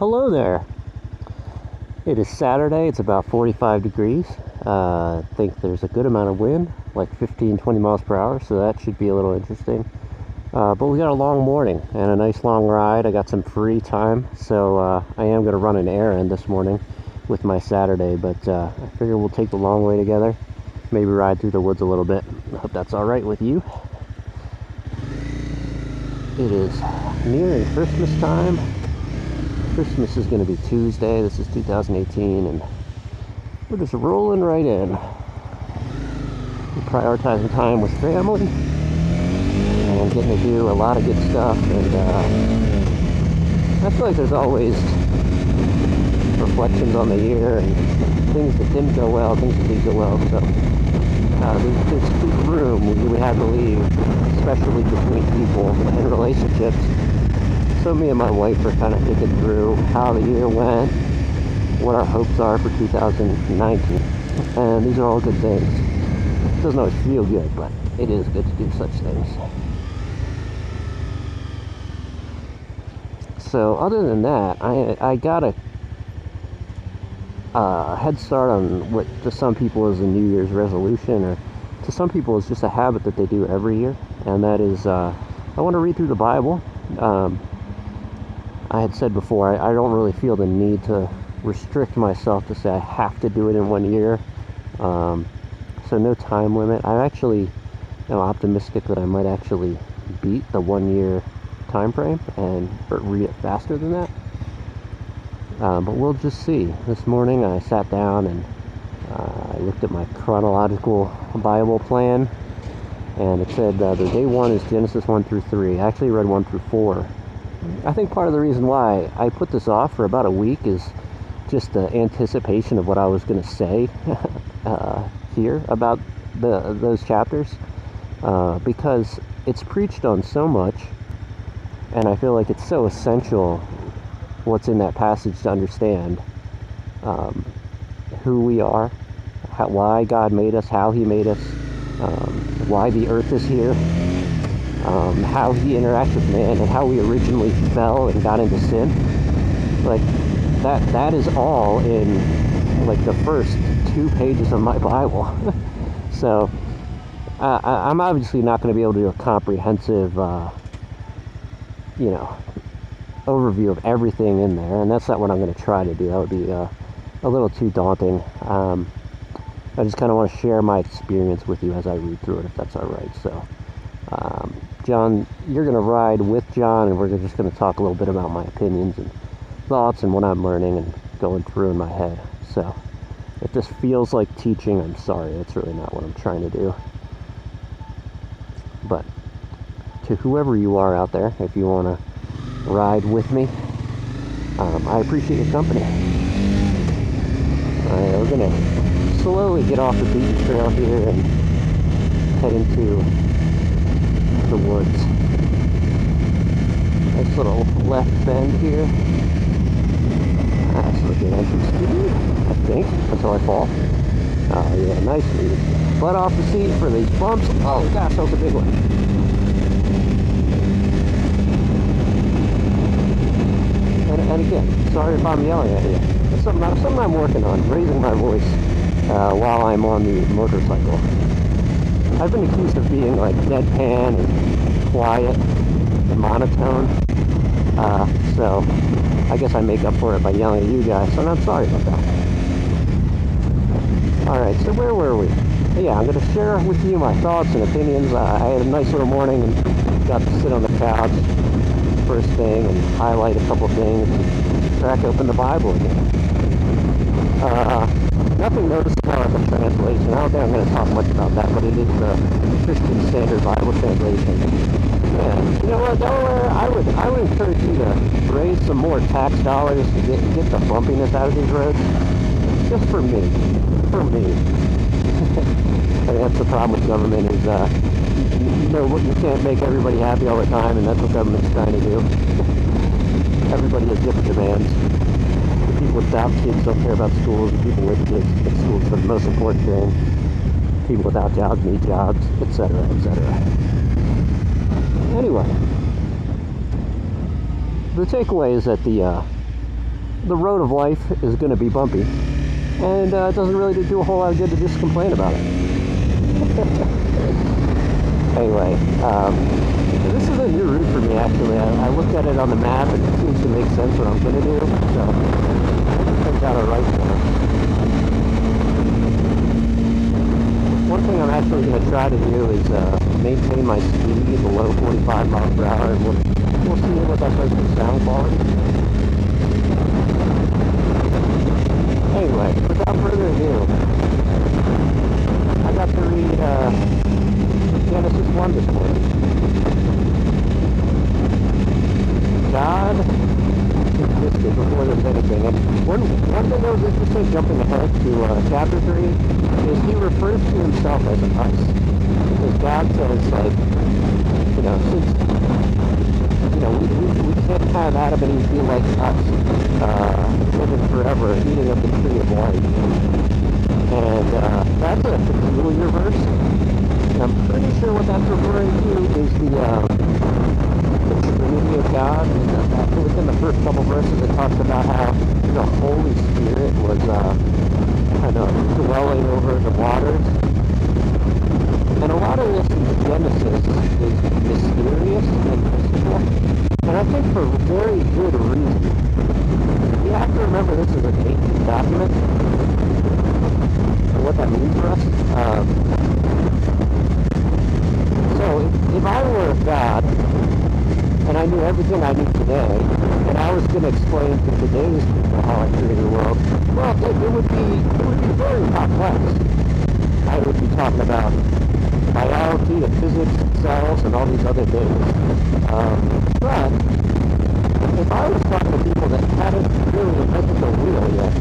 Hello there. It is Saturday. It's about 45 degrees. I think there's a good amount of wind, like 15-20 miles per hour, so that should be a little interesting. But we got a long morning and a nice long ride. I got some free time, so I am going to run an errand this morning with my Saturday, but I figure we'll take the long way together, maybe ride through the woods a little bit. I hope that's all right with you. It is nearing Christmas time. Christmas is going to be Tuesday. This is 2018, and we're just rolling right in. We're prioritizing time with family and getting to do a lot of good stuff. And I feel like there's always reflections on the year and things that didn't go well, things that did go well. So there's room, we had to leave, especially between people and relationships. So me and my wife are kind of thinking through how the year went, what our hopes are for 2019, and these are all good things. It doesn't always feel good, but it is good to do such things. So other than that, I got a head start on what to some people is a New Year's resolution, or to some people it's just a habit that they do every year, and that is I want to read through the Bible. I had said before, I don't really feel the need to restrict myself to say I have to do it in 1 year. So no time limit. I actually am optimistic that I might actually beat the 1 year time frame and read it faster than that. But we'll just see. This morning I sat down and I looked at my chronological Bible plan, and it said the day one is Genesis 1 through 3. I actually read 1 through 4. I think part of the reason why I put this off for about a week is just the anticipation of what I was going to say here about those chapters, because it's preached on so much, and I feel like it's so essential what's in that passage to understand who we are, why God made us, how he made us, why the earth is here, how he interacts with man, and how we originally fell and got into sin. Like that is all in like the first 2 pages of my Bible. So I'm obviously not going to be able to do a comprehensive overview of everything in there, and that's not what I'm going to try to do. That would be a little too daunting. I just kind of want to share my experience with you as I read through it, if that's all right. So John, you're going to ride with John, and we're just going to talk a little bit about my opinions and thoughts and what I'm learning and going through in my head. So if this feels like teaching, I'm sorry. That's really not what I'm trying to do. But to whoever you are out there, if you want to ride with me, I appreciate your company. We're going to slowly get off the beaten trail here and head into the woods. Nice little left bend here. That's a good entrance speed, I think, until I fall. Oh yeah, nice speed. Butt off the seat for these bumps. Oh gosh, that was a big one. And again, sorry if I'm yelling at you. It's something I'm working on, raising my voice while I'm on the motorcycle. I've been accused of being like deadpan and quiet and monotone, so I guess I make up for it by yelling at you guys, and I'm sorry about that. Alright, so where were we? Yeah, I'm going to share with you my thoughts and opinions. I had a nice little morning and got to sit on the couch first thing and highlight a couple things and crack open the Bible again. Nothing noticeable in the translation. I don't think I'm going to talk much about that, but it is the Christian Standard Bible translation. And you know what, Delaware, I would encourage you to raise some more tax dollars to get the bumpiness out of these roads. Just for me. For me. I think that's the problem with government is, you can't make everybody happy all the time, and that's what government's trying to do. Everybody has different demands. People without kids don't care about schools, and people with kids think schools are the most important thing. People without jobs need jobs, etc., etc. Anyway, the takeaway is that the road of life is going to be bumpy, and it doesn't really do a whole lot of good to just complain about it. Anyway, this is a new route for me, actually. I looked at it on the map, and it seems to make sense what I'm going to do, so it turns out alright for me. One thing I'm actually going to try to do is maintain my speed below 45 miles per hour, and we'll see what that does for sound quality. Anyway, without further ado, I got to read Genesis 1 this morning. God existed before there was anything. And one thing that was interesting, jumping ahead to chapter 3, is he refers to himself as us. Because God says, like, you know, since, you know, we can't have Adam and Eve be like us, living forever, eating of the tree of life. And that's a peculiar verse. And I'm pretty sure what that's referring to is the Trinity of God. And within the first couple verses, it talks about how the Holy Spirit was kind of dwelling over the waters. And a lot of this in Genesis is mysterious and mystical. And I think for very good reason. You have to remember this is an ancient document. And what that means for us. So if I were God, and I knew everything I knew today, and I was going to explain to today's people how I created the world, well, it would be very complex. I would be talking about biology and physics and cells and all these other things. But if I was talking to people that hadn't really invented the wheel yet,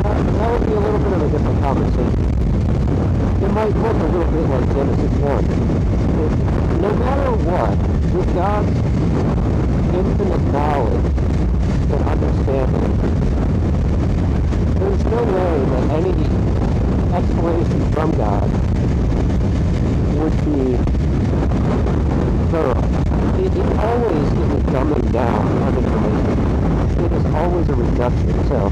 that would be a little bit of a different conversation. It might look a little bit like Genesis 1. No matter what, with God's infinite knowledge and understanding, there's no way that any explanation from God would be thorough. It always is a dumbing down of information. It is always a reduction. So,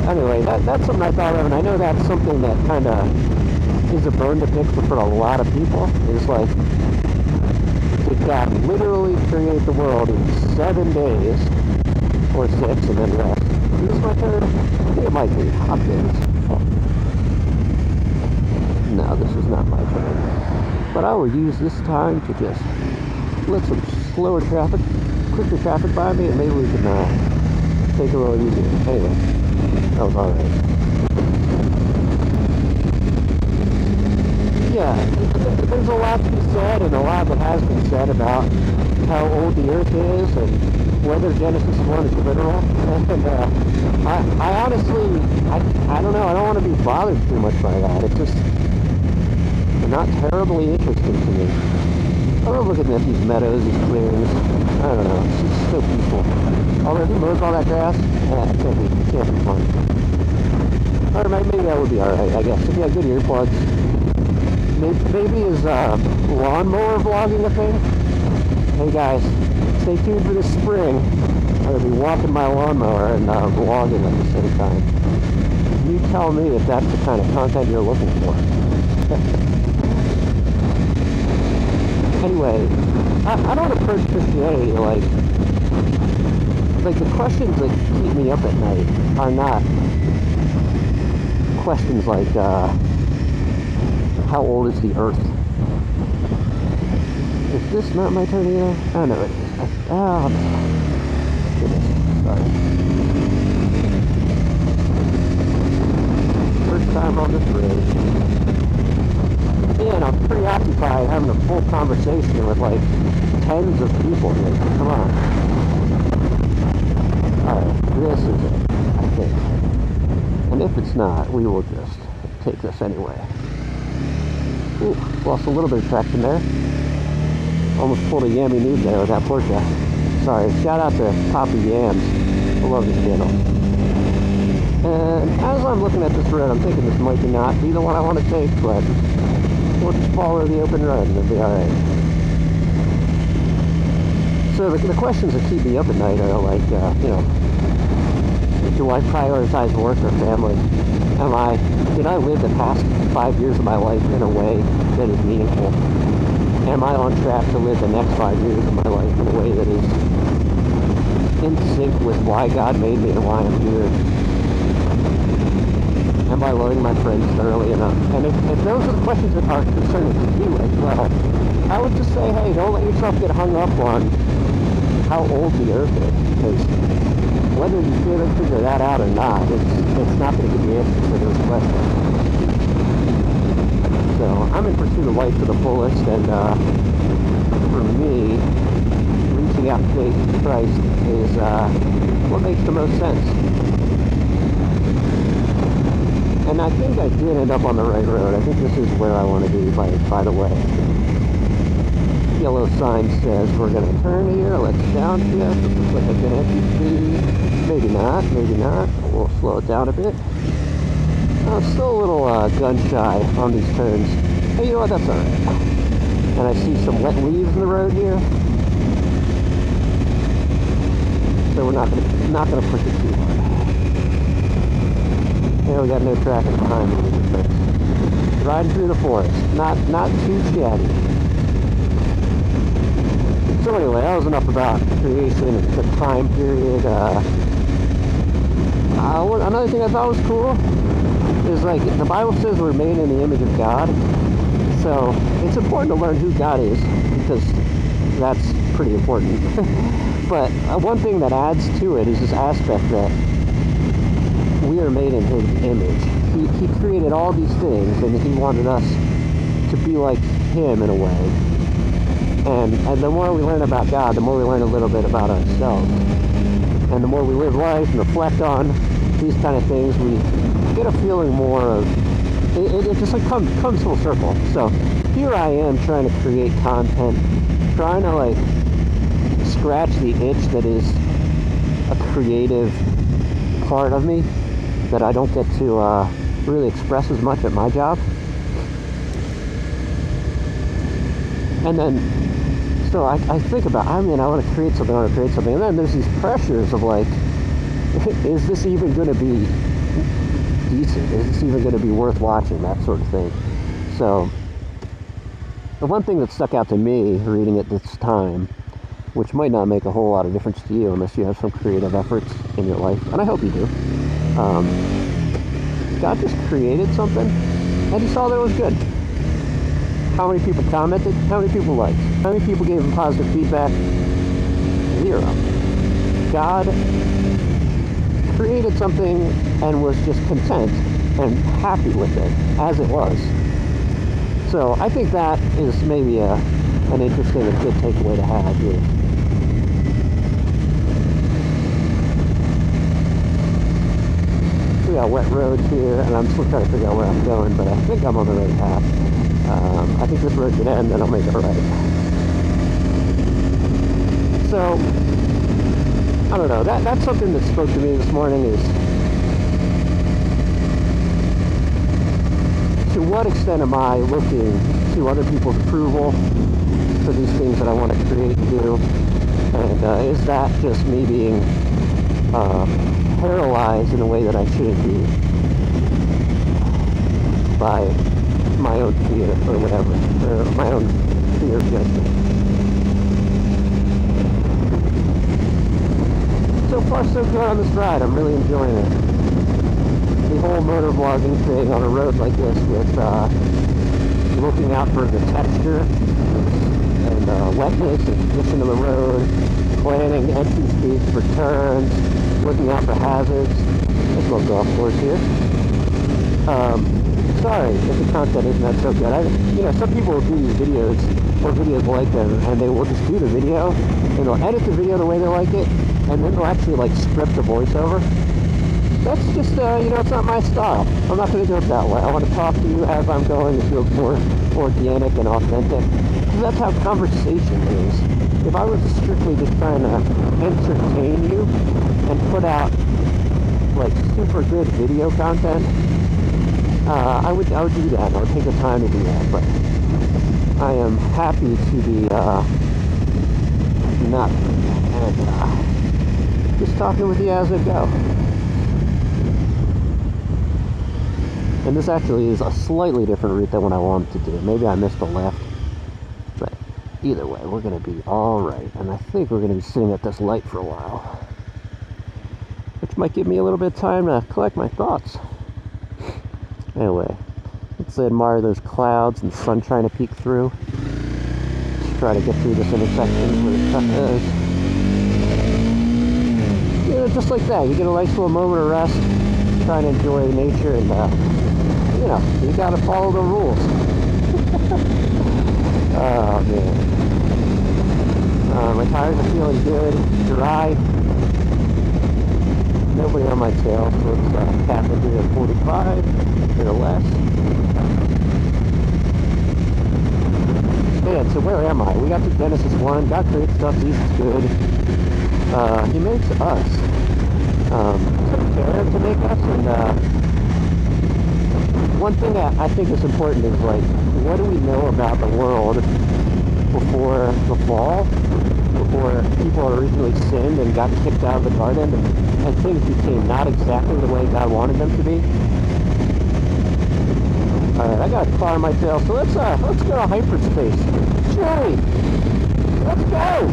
anyway, that's something I thought of, and I know that's something that kind of is a bone to pick for a lot of people. It's like, did God literally create the world in 7 days, or 6, and then rest? Is this my turn? I think it might be. Hopkins. No, this is not my turn. But I will use this time to just let some quicker traffic by me, and maybe we can take a little easier. Anyway, that was alright. Yeah, there's a lot to be said, and a lot that has been said about how old the Earth is, and whether Genesis 1 is literal. And I honestly, I don't know, I don't want to be bothered too much by that. It's just not terribly interesting to me. I love looking at these meadows, these clearings. I don't know, it's just so peaceful. Although who mows all that grass? Yeah, it can't be fun. Or maybe that would be alright, I guess. If you have good earplugs. Maybe is lawnmower vlogging a thing? Hey guys, stay tuned for this spring. I'm going to be walking my lawnmower and vlogging at the same time. You tell me if that's the kind of content you're looking for. Anyway, I don't approach Christianity like the questions that keep me up at night are not questions like, how old is the Earth? Is this not my turn either? Oh no, it is. Oh, goodness. Sorry. First time on this road. Yeah, and I'm preoccupied having a full conversation with like tens of people here. Come on. Alright, this is it, I think. And if it's not, we will just take this anyway. Ooh, lost a little bit of traction there. Almost pulled a Yammie Noob there with that Porsche. Sorry, shout out to Poppy Yams. I love this channel. And as I'm looking at this road, I'm thinking this might not be the one I want to take, but we'll just follow the open road and it'll be alright. So the questions that keep me up at night are like, you know, do I prioritize work or family? Did I live the past 5 years of my life in a way that is meaningful? Am I on track to live the next 5 years of my life in a way that is in sync with why God made me and why I'm here? Am I loving my friends thoroughly enough? And if those are the questions that are concerning to you as well, I would just say, hey, don't let yourself get hung up on how old the earth is, because whether you figure that out or not, it's not going to give you answers for those questions. So I'm in pursuit of life to the fullest, and for me, reaching out to faith in Christ is what makes the most sense. And I think I did end up on the right road. I think this is where I want to be, by the way. Yellow sign says we're going to turn here, let's downshift. It looks like a good SUV. Maybe not. We'll slow it down a bit. I'm still a little gun shy on these turns. Hey, you know what, that's alright. And I see some wet leaves in the road here. So we're not gonna push it too hard. Yeah, we got no traffic behind me. Riding through the forest. Not too shabby. So anyway, that was enough about creation and the time period. Another thing I thought was cool is, like, the Bible says we're made in the image of God. So it's important to learn who God is, because that's pretty important. But one thing that adds to it is this aspect that we are made in His image. He created all these things, and He wanted us to be like Him in a way. And the more we learn about God, the more we learn a little bit about ourselves. And the more we live life and reflect on these kind of things, we get a feeling more of, it just like comes full circle. So here I am trying to create content, trying to like scratch the itch that is a creative part of me that I don't get to really express as much at my job. And then, so I think about, I want to create something, and then there's these pressures of like, is this even going to be decent? Is this even going to be worth watching? That sort of thing. So, the one thing that stuck out to me reading it this time, which might not make a whole lot of difference to you unless you have some creative efforts in your life, and I hope you do, God just created something, and He saw that it was good. How many people commented? How many people liked? How many people gave Him positive feedback? 0. God created something and was just content and happy with it as it was. So I think that is maybe an interesting and good takeaway to have here. We got wet roads here, and I'm still trying to figure out where I'm going, but I think I'm on the right path. I think this road should end, and I'll make it right. So, I don't know, that's something that spoke to me this morning, is to what extent am I looking to other people's approval for these things that I want to create and do, and is that just me being paralyzed in a way that I shouldn't be by my own fear or whatever, or my own fear of judgment. So far so good on this ride. I'm really enjoying it. The whole motovlogging thing on a road like this, with looking out for the texture and wetness and condition of the road, planning entry speeds for turns, looking out for hazards. There's a little golf course here. Sorry if the content isn't that so good. Some people will do these videos or videos like them, and they will just do the video, and they'll edit the video the way they like it, and then they'll actually like script the voiceover. That's just, it's not my style. I'm not going to do it that way. I want to talk to you as I'm going. It feels more organic and authentic. Because that's how conversation is. If I was strictly just trying to entertain you and put out like super good video content, I would do that. I would take the time to do that. But I am happy to be nothing. And just talking with you as I go. And this actually is a slightly different route than what I wanted to do. Maybe I missed a left. But either way, we're going to be alright. And I think we're going to be sitting at this light for a while. Which might give me a little bit of time to collect my thoughts. Anyway, let's admire those clouds and sun trying to peek through. Just try to get through this intersection where the truck is. You know, just like that, you get a nice little moment of rest, trying to enjoy nature, and you know, you gotta follow the rules. Oh man. My tires are feeling good, dry. Nobody on my tail, so let's tap into at 45 or less. Man, so where am I? We got to Genesis 1. God creates stuff, Jesus is good. He makes us. Took care to make us, and one thing that I think is important is, like, what do we know about the world before the fall? Before people originally sinned and got kicked out of the garden, and things became not exactly the way God wanted them to be. Alright, I got a car on my tail, so let's go to hyperspace. Jerry! Let's go!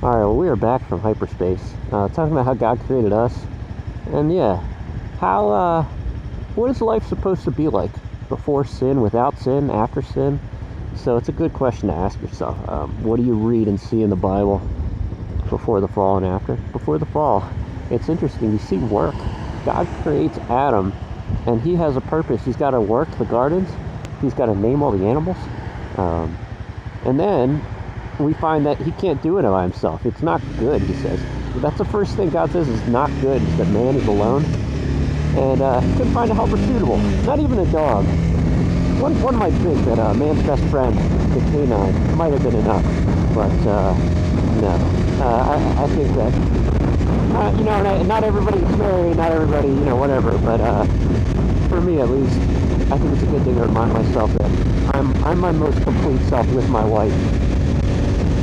Alright, well, we are back from hyperspace, talking about how God created us, and yeah, how, what is life supposed to be like? Before sin, without sin, after sin? So it's a good question to ask yourself. What do you read and see in the Bible before the fall and after? Before the fall, it's interesting, you see work. God creates Adam, and he has a purpose. He's got to work the gardens, he's got to name all the animals, and then we find that he can't do it by himself. It's not good, he says. That's the first thing God says is not good, is that man is alone. And he couldn't find a helper suitable. Not even a dog. One might think that man's best friend, the canine, might have been enough. But no. I think that, you know, not everybody's married, not everybody, you know, whatever. But for me at least, I think it's a good thing to remind myself that I'm my most complete self with my wife.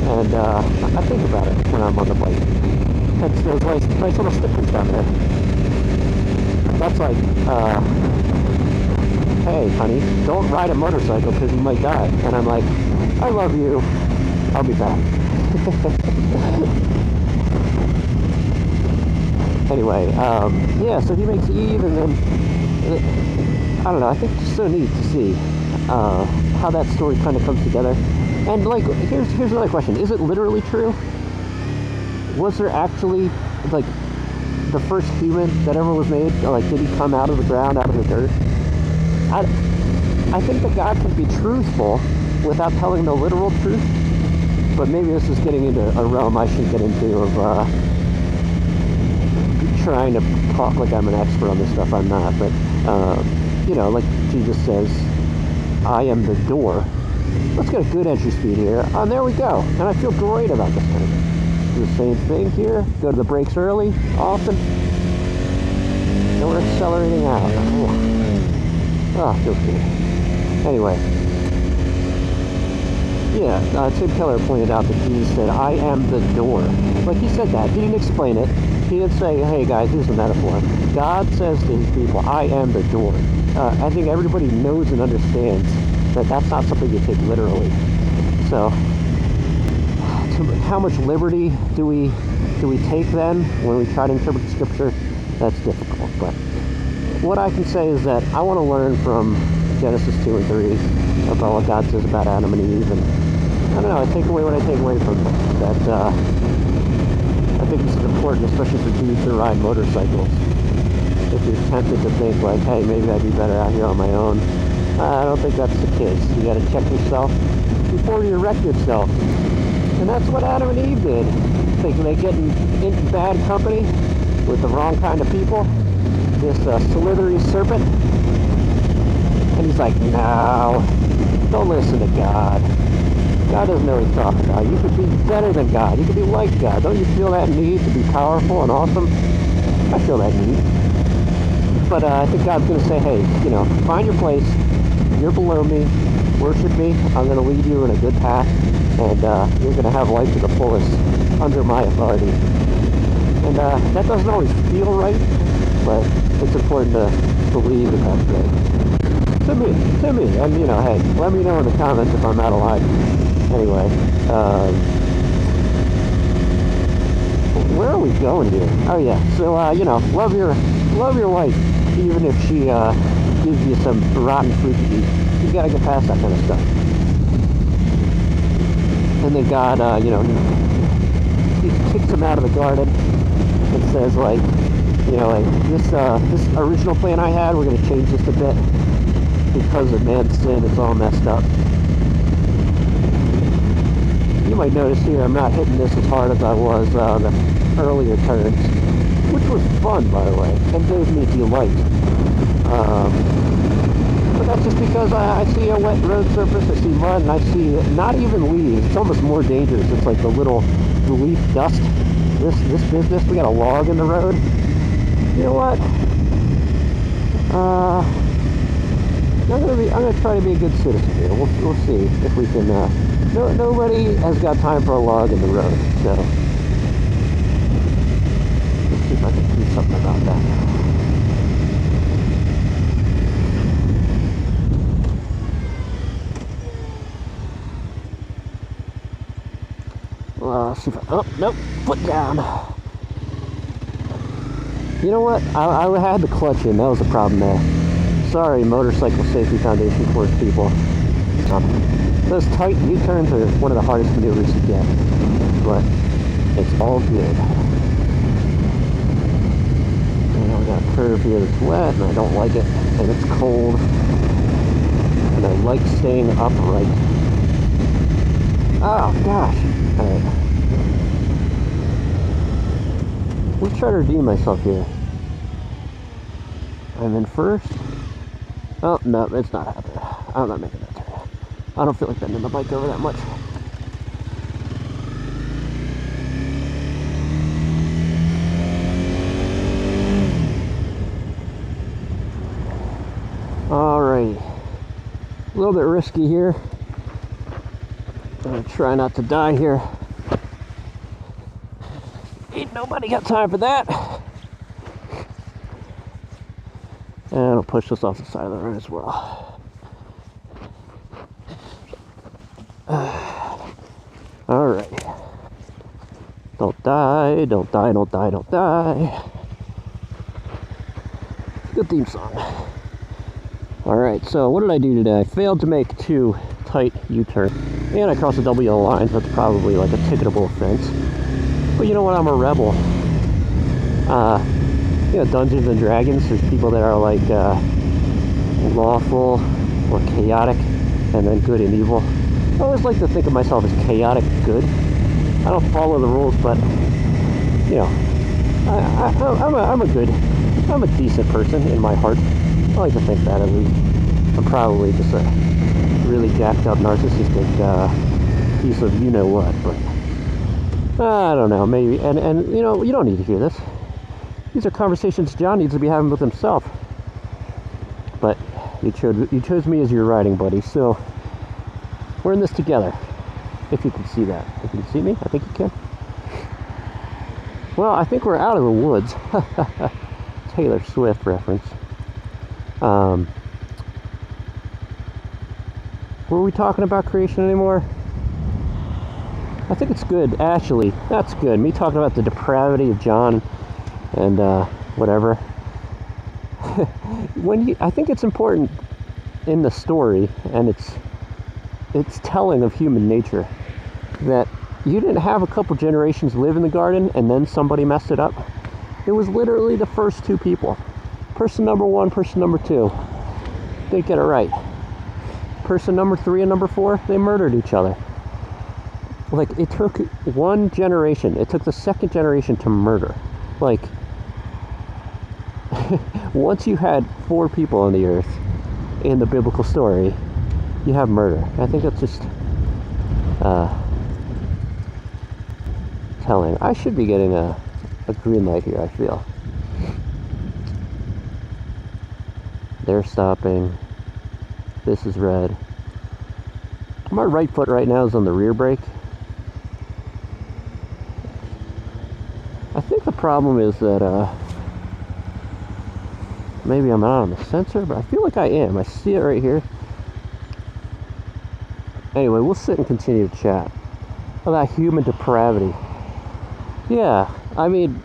And I think about it when I'm on the bike. That's those nice little stickers down there. That's like, hey, honey, don't ride a motorcycle because you might die. And I'm like, I love you. I'll be back. Anyway, yeah, so he makes Eve, and then, I don't know, I think it's so neat to see how that story kind of comes together. And, like, here's another question. Is it literally true? Was there actually, like, the first human that ever was made, like, did he come out of the ground, out of the dirt? I think that God can be truthful without telling the literal truth, but maybe this is getting into a realm I should get into of trying to talk like I'm an expert on this stuff. I'm not, but you know, like Jesus says, I am the door. Let's get a good entry speed here. And there we go. And I feel great about this thing. Do the same thing here. Go to the brakes early, often. And we're accelerating out. Oh, feels good. Anyway. Yeah, Tim Keller pointed out that Jesus said, I am the door. Like, he said that. He didn't explain it. He didn't say, hey guys, here's the metaphor. God says to his people, I am the door. I think everybody knows and understands that that's not something you take literally. So, how much liberty do we take then when we try to interpret the scripture? That's difficult. But what I can say is that I want to learn from Genesis 2 and 3 about what God says about Adam and Eve, and I don't know, I take away what I take away from that. I think this is important, especially for dudes who ride motorcycles. If you're tempted to think like, hey, maybe I'd be better out here on my own, I don't think that's the case. You got to check yourself before you wreck yourself. And that's what Adam and Eve did. Thinking they get in bad company with the wrong kind of people. This slithery serpent. And he's like, no, don't listen to God. God doesn't know what he's talking about. You could be better than God. You could be like God. Don't you feel that need to be powerful and awesome? I feel that need. But I think God's going to say, hey, you know, find your place. You're below me. Worship me. I'm going to lead you in a good path. And you're going to have life to the fullest under my authority. And that doesn't always feel right, but it's important to believe that that's right. To me. And, you know, hey, let me know in the comments if I'm out of line. Anyway, where are we going here? Oh yeah, so you know, love your wife, even if she gives you some rotten fruit to eat. You gotta get past that kind of stuff. And then God, you know, he kicks him out of the garden and says, like, you know, like this original plan I had, we're gonna change this a bit because of man's sin. It's all messed up. You might notice here I'm not hitting this as hard as I was the earlier turns, which was fun, by the way, and gave me delight. But that's just because I see a wet road surface, I see mud, and I see not even leaves. It's almost more dangerous. It's like the leaf dust. This business, we got a log in the road. You know what? I'm gonna try to be a good citizen here. We'll see if we can. Nobody has got time for a log in the road, so let's see if I can do something about that. See if oh, nope, foot down. You know what? I had the clutch in. That was the problem there. Sorry, Motorcycle Safety Foundation course people. Those tight U-turns are one of the hardest maneuvers to get, but it's all good. And I got a curve here that's wet, and I don't like it, and it's cold, and I like staying upright. Oh gosh! All right. We'll try to redeem myself here. I'm in first. Oh no, it's not happening. I'm not making that turn. I don't feel like bending the bike over that much. Alright. A little bit risky here. I'm gonna try not to die here. Ain't nobody got time for that. And I'll push this off the side of the road as well. Alright. Don't die, don't die, don't die, don't die. Good theme song. Alright, so what did I do today? I failed to make 2 tight U-turns. And I crossed a double yellow line, so that's probably like a ticketable offense. But you know what? I'm a rebel. You know, Dungeons and Dragons, there's people that are like lawful or chaotic, and then good and evil. I always like to think of myself as chaotic good. I don't follow the rules, but you know, I'm a decent person in my heart. I like to think that at least. I'm probably just a really jacked up narcissistic piece of you know what, but I don't know, maybe. And you know, you don't need to hear this. These are conversations John needs to be having with himself. But you chose me as your riding buddy, so we're in this together. If you can see that. If you can see me, I think you can. Well, I think we're out of the woods. Taylor Swift reference. Were we talking about creation anymore? I think it's good, actually. That's good. Me talking about the depravity of John and whatever. I think it's important in the story, and it's telling of human nature, that you didn't have a couple generations live in the garden and then somebody messed it up. It was literally the first 2 people. Person number 1, person number 2. Didn't get it right. Person number 3 and number 4, they murdered each other. Like, it took 1 generation. It took the 2nd generation to murder. Like, once you had 4 people on the earth in the biblical story, you have murder. I think that's just telling. I should be getting a green light here, I feel. They're stopping. This is red. My right foot right now is on the rear brake. I think the problem is that maybe I'm not on the sensor, but I feel like I am. I see it right here. Anyway, we'll sit and continue to chat about human depravity. Yeah, I mean,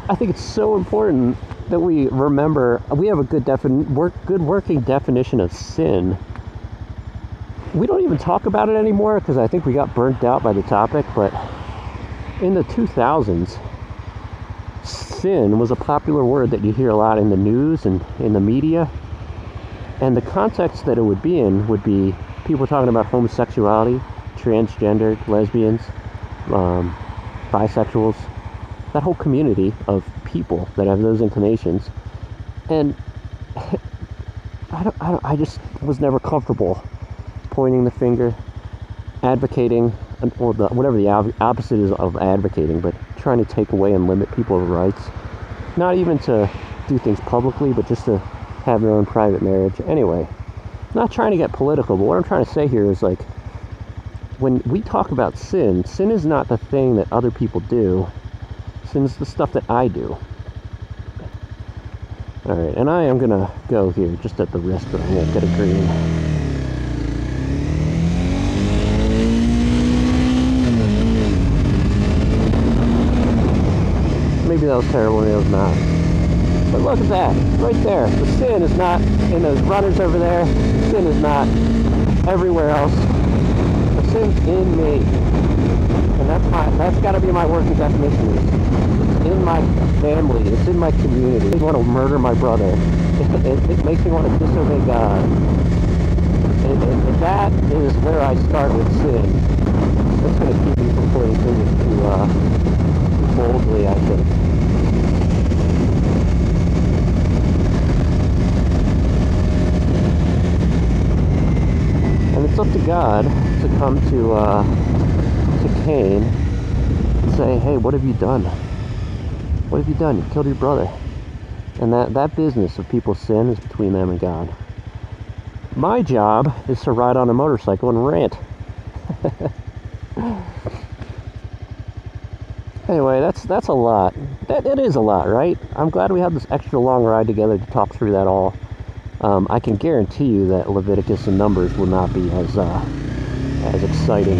I think it's so important that we remember we have a good working definition of sin. We don't even talk about it anymore because I think we got burnt out by the topic, but in the 2000s, sin was a popular word that you hear a lot in the news and in the media. And the context that it would be in would be people talking about homosexuality, transgender, lesbians, bisexuals, that whole community of people that have those inclinations. And I just was never comfortable pointing the finger, advocating, or whatever the opposite is of advocating, but trying to take away and limit people's rights. Not even to do things publicly, but just to have their own private marriage. Anyway, not trying to get political, but what I'm trying to say here is, like, when we talk about sin, sin is not the thing that other people do. Sin is the stuff that I do. Alright, and I am gonna go here just at the restaurant. I'm gonna get a green. Maybe that was terrible, maybe it was not. But look at that, right there. The sin is not in those runners over there. The sin is not everywhere else. The sin's in me. And that's got to be my working definition. It's in my family. It's in my community. It makes me want to murder my brother. It makes me want to disobey God. And that is where I start with sin. That's going to keep me from pointing fingers too boldly, I think. And it's up to God to come to Cain and say, hey, what have you done? What have you done? You killed your brother. And that business of people's sin is between them and God. My job is to ride on a motorcycle and rant. Anyway, that's a lot. It is a lot, right? I'm glad we had this extra long ride together to talk through that all. I can guarantee you that Leviticus and Numbers will not be as exciting.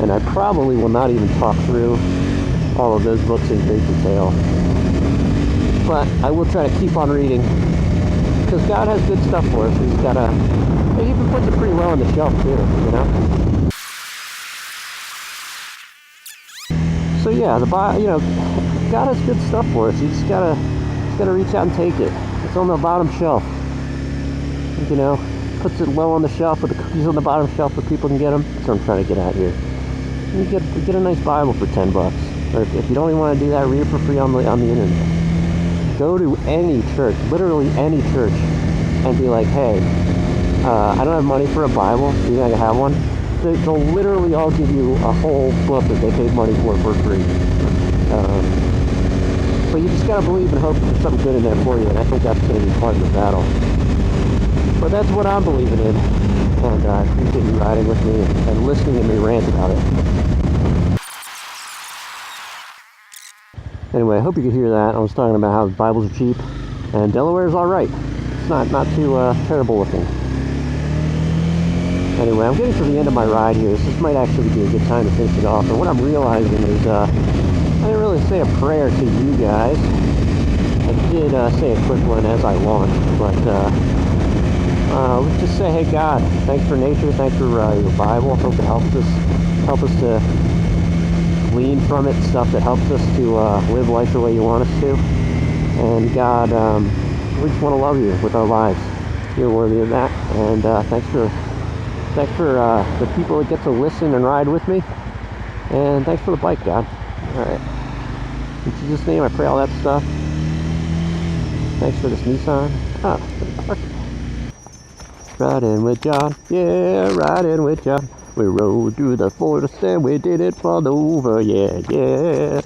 And I probably will not even talk through all of those books in great detail. But I will try to keep on reading. Because God has good stuff for us. He's got he even puts it pretty low on the shelf too, you know? So yeah, God has good stuff for us. You just gotta reach out and take it. It's on the bottom shelf. You know, puts it low on the shelf with the cookies on the bottom shelf so people can get them. That's what I'm trying to get at here. You get a nice Bible for $10. Or if you don't even want to do that, read it for free on the internet. Go to any church, literally any church, and be like, hey, I don't have money for a Bible. Do you think I have one? They'll literally all give you a whole book that they paid money for free. But you just gotta believe and hope there's something good in there for you, and I think that's going to be part of the battle. But that's what I'm believing in, and I appreciate you riding with me and listening to me rant about it. Anyway, I hope you could hear that. I was talking about how Bibles are cheap, and Delaware's alright. It's not too terrible looking. Anyway, I'm getting to the end of my ride here, so this might actually be a good time to finish it off. And what I'm realizing is, I didn't really say a prayer to you guys. I did say a quick one as I launched, but let's just say, hey God, thanks for nature, thanks for your Bible. I hope it help us to glean from it stuff that helps us to live life the way you want us to. And God, we just want to love you with our lives. You're worthy of that. And thanks for the people that get to listen and ride with me. And thanks for the bike, God. Alright. In Jesus' name, I pray all that stuff. Thanks for this Nissan. Riding with John. Yeah, riding with John. We rode through the forest and we did it all over. Yeah, yeah.